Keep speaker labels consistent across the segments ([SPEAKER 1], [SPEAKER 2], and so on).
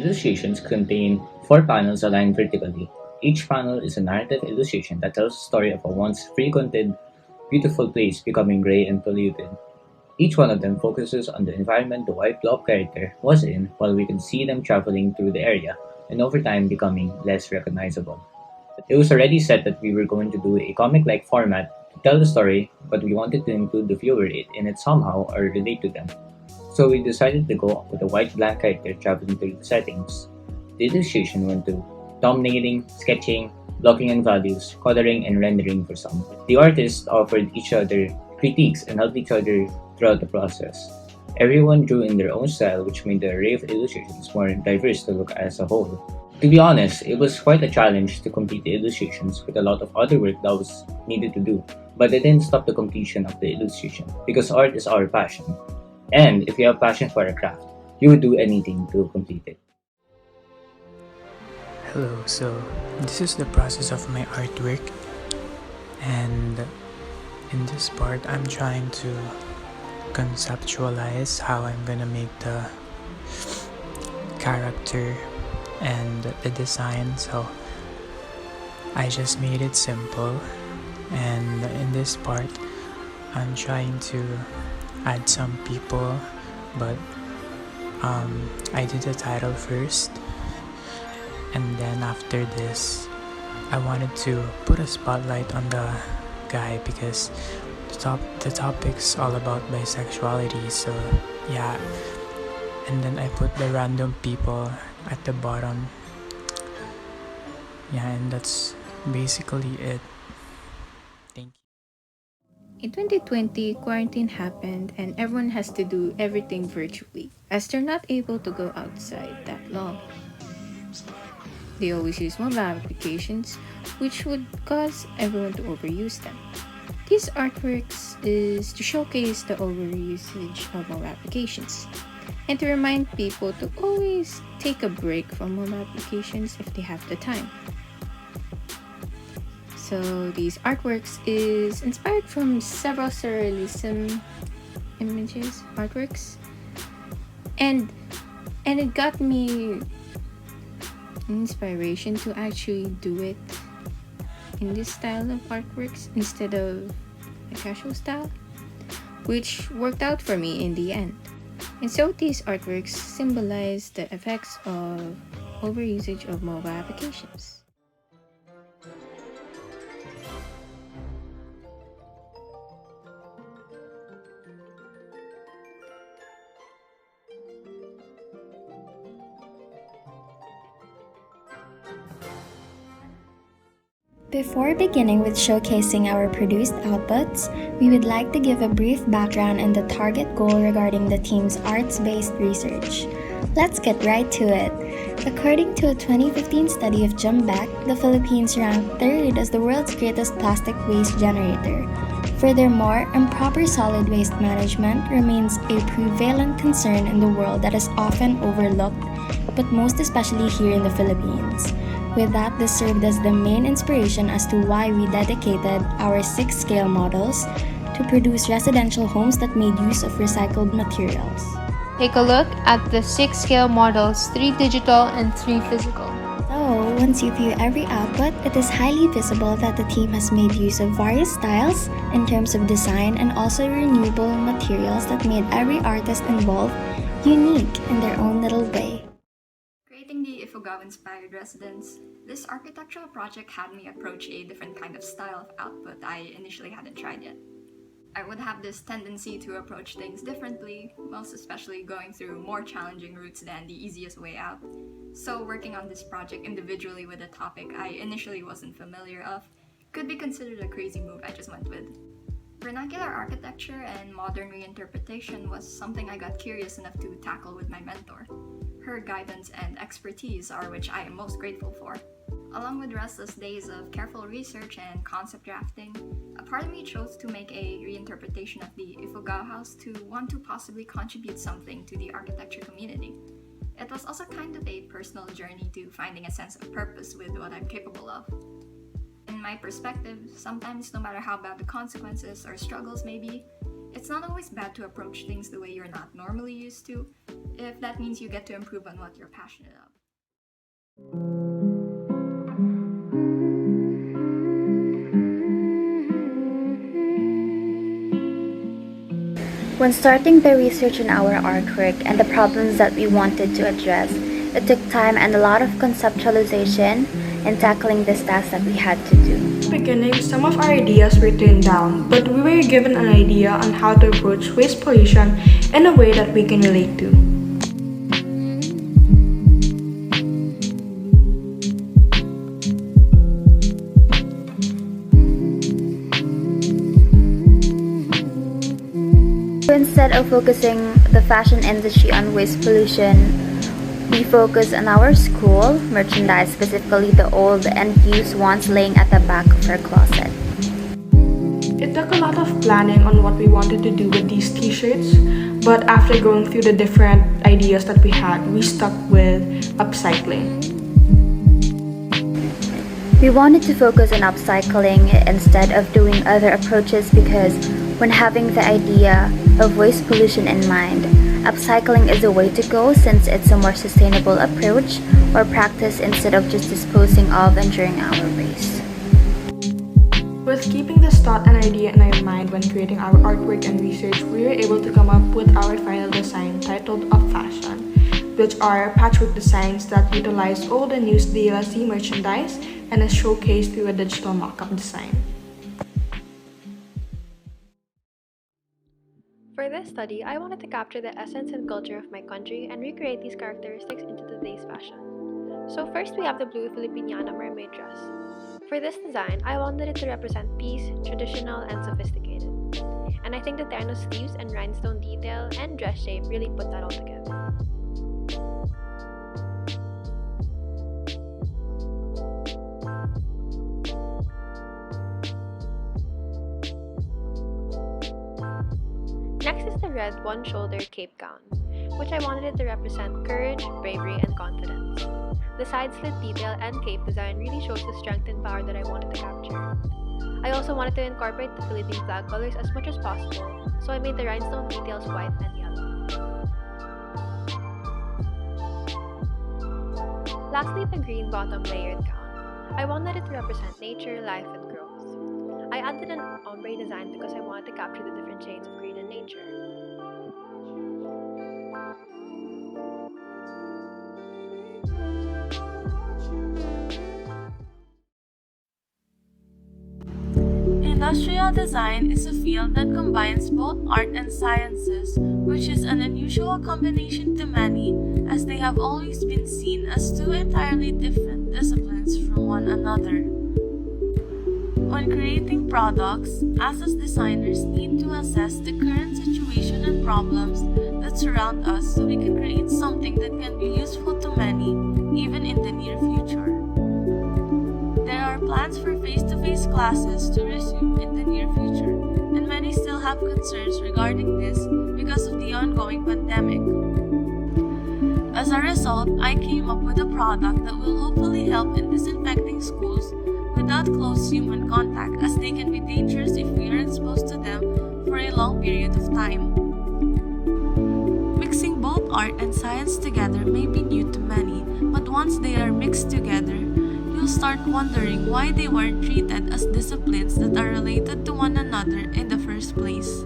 [SPEAKER 1] illustrations contain four panels aligned vertically. Each panel is a narrative illustration that tells the story of a once frequented, beautiful place becoming grey and polluted. Each one of them focuses on the environment the white blob character was in while we can see them traveling through the area and over time becoming less recognizable. It was already said that we were going to do a comic-like format to tell the story, but we wanted to include the viewer in it somehow or relate to them. So we decided to go with a white blank character traveling through the settings. The illustration went to dominating, sketching, blocking and values, coloring and rendering for some. The artists offered each other critiques and helped each other throughout the process. Everyone drew in their own style, which made the array of illustrations more diverse to look as a whole. To be honest, it was quite a challenge to complete the illustrations with a lot of other work that was needed to do, but it didn't stop the completion of the illustration because art is our passion. And if you have passion for a craft, you would do anything to complete it.
[SPEAKER 2] Hello, so this is the process of my artwork, and in this part I'm trying to conceptualize how I'm gonna make the character and the design. So I just made it simple, and in this part I'm trying to add some people, but I did the title first, and then after this I wanted to put a spotlight on the guy because the topic's all about bisexuality, so yeah. And then I put the random people at the bottom. Yeah, and that's basically it. Thank you.
[SPEAKER 3] In 2020, quarantine happened and everyone has to do everything virtually as they're not able to go outside that long. They always use mobile applications, which would cause everyone to overuse them. These artworks is to showcase the overusage of mobile applications and to remind people to always take a break from mobile applications if they have the time. So these artworks is inspired from several surrealism artworks, and it got me inspiration to actually do it in this style of artworks instead of a casual style, which worked out for me in the end. And so these artworks symbolize the effects of overusage of mobile applications.
[SPEAKER 4] Before beginning with showcasing our produced outputs, we would like to give a brief background and the target goal regarding the team's arts-based research. Let's get right to it. According to a 2015 study of Jim Beck, the Philippines ranked third as the world's greatest plastic waste generator. Furthermore, improper solid waste management remains a prevalent concern in the world that is often overlooked, but most especially here in the Philippines. With that, this served as the main inspiration as to why we dedicated our 6-scale models to produce residential homes that made use of recycled materials.
[SPEAKER 5] Take a look at the 6-scale models, 3 digital and 3 physical.
[SPEAKER 4] So, once you view every output, it is highly visible that the team has made use of various styles in terms of design and also renewable materials that made every artist involved unique in their own little way.
[SPEAKER 6] Creating the Ifugao-inspired residence, this architectural project had me approach a different kind of style of output I initially hadn't tried yet. I would have this tendency to approach things differently, most especially going through more challenging routes than the easiest way out. So working on this project individually with a topic I initially wasn't familiar of could be considered a crazy move I just went with. Vernacular architecture and modern reinterpretation was something I got curious enough to tackle with my mentor. Her guidance and expertise are which I am most grateful for. Along with restless days of careful research and concept drafting, a part of me chose to make a reinterpretation of the Ifugao house to want to possibly contribute something to the architecture community. It was also kind of a personal journey to finding a sense of purpose with what I'm capable of. In my perspective, sometimes no matter how bad the consequences or struggles may be, it's not always bad to approach things the way you're not normally used to. if that means you get to improve on what you're passionate about.
[SPEAKER 4] When starting the research on our artwork and the problems that we wanted to address, it took time and a lot of conceptualization in tackling this task that we had to do.
[SPEAKER 7] In the beginning, some of our ideas were turned down, but we were given an idea on how to approach waste pollution in a way that we can relate to.
[SPEAKER 4] So instead of focusing the fashion industry on waste pollution, we focus on our school merchandise, specifically the old and used ones laying at the back of our closet.
[SPEAKER 7] It took a lot of planning on what we wanted to do with these t-shirts, but after going through the different ideas that we had, we stuck with upcycling.
[SPEAKER 4] We wanted to focus on upcycling instead of doing other approaches because when having the idea of waste pollution in mind, upcycling is a way to go since it's a more sustainable approach or practice instead of just disposing of and during our race.
[SPEAKER 7] With keeping this thought and idea in our mind when creating our artwork and research, we were able to come up with our final design titled Up Fashion, which are patchwork designs that utilize old and used DLC merchandise and is showcased through a digital mock-up design.
[SPEAKER 8] For this study, I wanted to capture the essence and culture of my country and recreate these characteristics into today's fashion. So first we have the blue Filipiniana mermaid dress. For this design, I wanted it to represent peace, traditional, and sophisticated. And I think the terno sleeves and rhinestone detail and dress shape really put that all together. Next is the red one-shoulder cape gown, which I wanted it to represent courage, bravery, and confidence. The side slit detail and cape design really shows the strength and power that I wanted to capture. I also wanted to incorporate the Philippine flag colors as much as possible, so I made the rhinestone details white and yellow. Lastly, the green bottom layered gown. I wanted it to represent nature, life, and growth. I added an ombre design because I wanted to capture the different shades of green in nature.
[SPEAKER 9] Industrial design is a field that combines both art and sciences, which is an unusual combination to many, as they have always been seen as two entirely different disciplines from one another. When creating products, us as designers need to assess the current situation and problems that surround us so we can create something that can be useful to many, even in the near future. There are plans for face-to-face classes to resume in the near future, and many still have concerns regarding this because of the ongoing pandemic. As a result, I came up with a product that will hopefully help in disinfecting schools without close human contact, as they can be dangerous if we are exposed to them for a long period of time. Mixing both art and science together may be new to many, but once they are mixed together, you'll start wondering why they weren't treated as disciplines that are related to one another in the first place.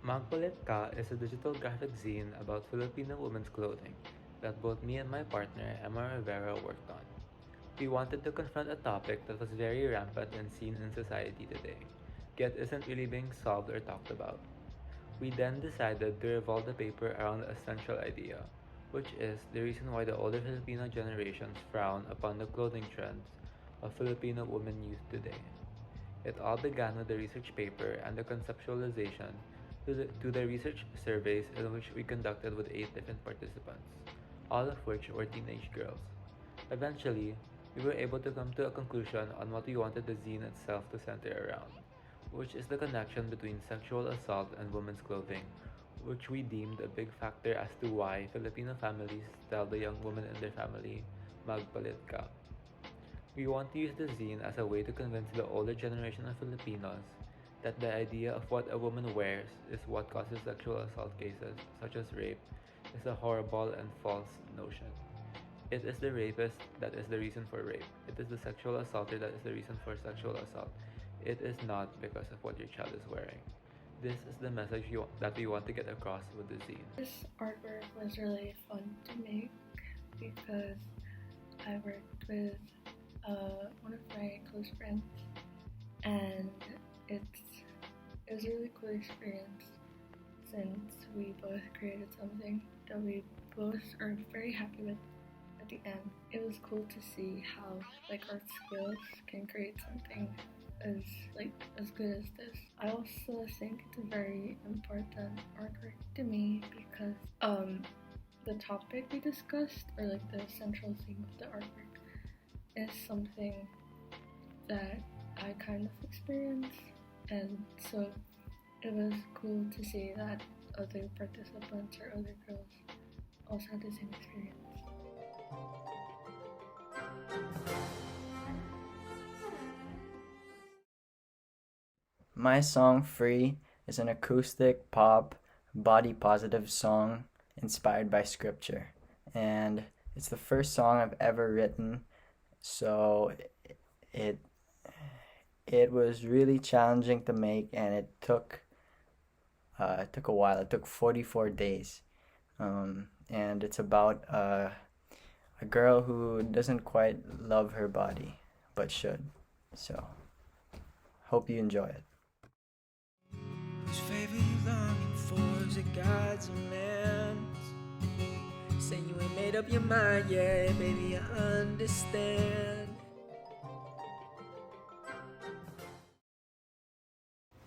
[SPEAKER 10] Magpalit Ka is a digital graphic zine about Filipino women's clothing that both me and my partner, Emma Rivera, worked on. We wanted to confront a topic that was very rampant and seen in society today, yet isn't really being solved or talked about. We then decided to revolve the paper around a central idea, which is the reason why the older Filipino generations frown upon the clothing trends of Filipino women youth today. It all began with the research paper and the conceptualization to the research surveys in which we conducted with 8 different participants, all of which were teenage girls. Eventually, we were able to come to a conclusion on what we wanted the zine itself to center around, which is the connection between sexual assault and women's clothing, which we deemed a big factor as to why Filipino families tell the young woman in their family, magpalit ka. We want to use the zine as a way to convince the older generation of Filipinos that the idea of what a woman wears is what causes sexual assault cases, such as rape, is a horrible and false notion. It is the rapist that is the reason for rape. It is the sexual assaulter that is the reason for sexual assault. It is not because of what your child is wearing. This is the message that we want to get across with the zine.
[SPEAKER 7] This artwork was really fun to make because I worked with one of my close friends, and it was a really cool experience since we both created something that we both are very happy with at the end. It was cool to see how art skills can create something as good as this. I also think it's a very important artwork to me because the topic we discussed, or the central theme of the artwork, is something that I kind of experienced, and so it was cool to see that other participants or other girls also had the same experience.
[SPEAKER 2] My song Free is an acoustic pop body positive song inspired by scripture, and it's the first song I've ever written, so it it was really challenging to make, and it took a while. It took 44 days, and it's about a girl who doesn't quite love her body but should. So hope you enjoy it.
[SPEAKER 11] Whose favor you longing for? Is it God's or man's? Saying you ain't made up your mind yet, baby, I understand.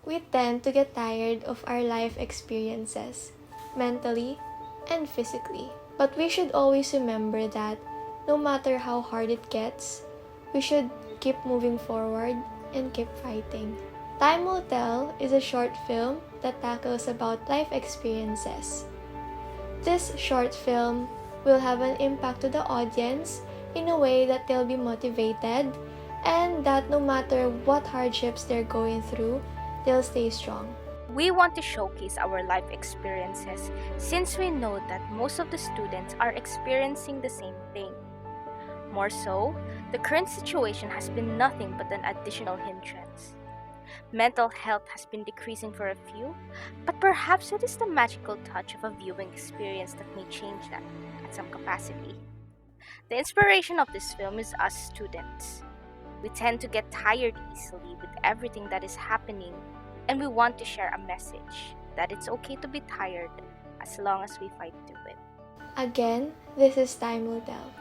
[SPEAKER 8] We tend to get tired of our life experiences, mentally and physically. But we should always remember that no matter how hard it gets, we should keep moving forward and keep fighting. Time Will Tell is a short film that tackles about life experiences. This short film will have an impact to the audience in a way that they'll be motivated, and that no matter what hardships they're going through, they'll stay strong.
[SPEAKER 12] We want to showcase our life experiences since we know that most of the students are experiencing the same thing. More so, the current situation has been nothing but an additional hindrance. Mental health has been decreasing for a few, but perhaps it is the magical touch of a viewing experience that may change that at some capacity. The inspiration of this film is us students. We tend to get tired easily with everything that is happening, and we want to share a message that it's okay to be tired as long as we fight through it.
[SPEAKER 8] Again, this is Time Will Tell.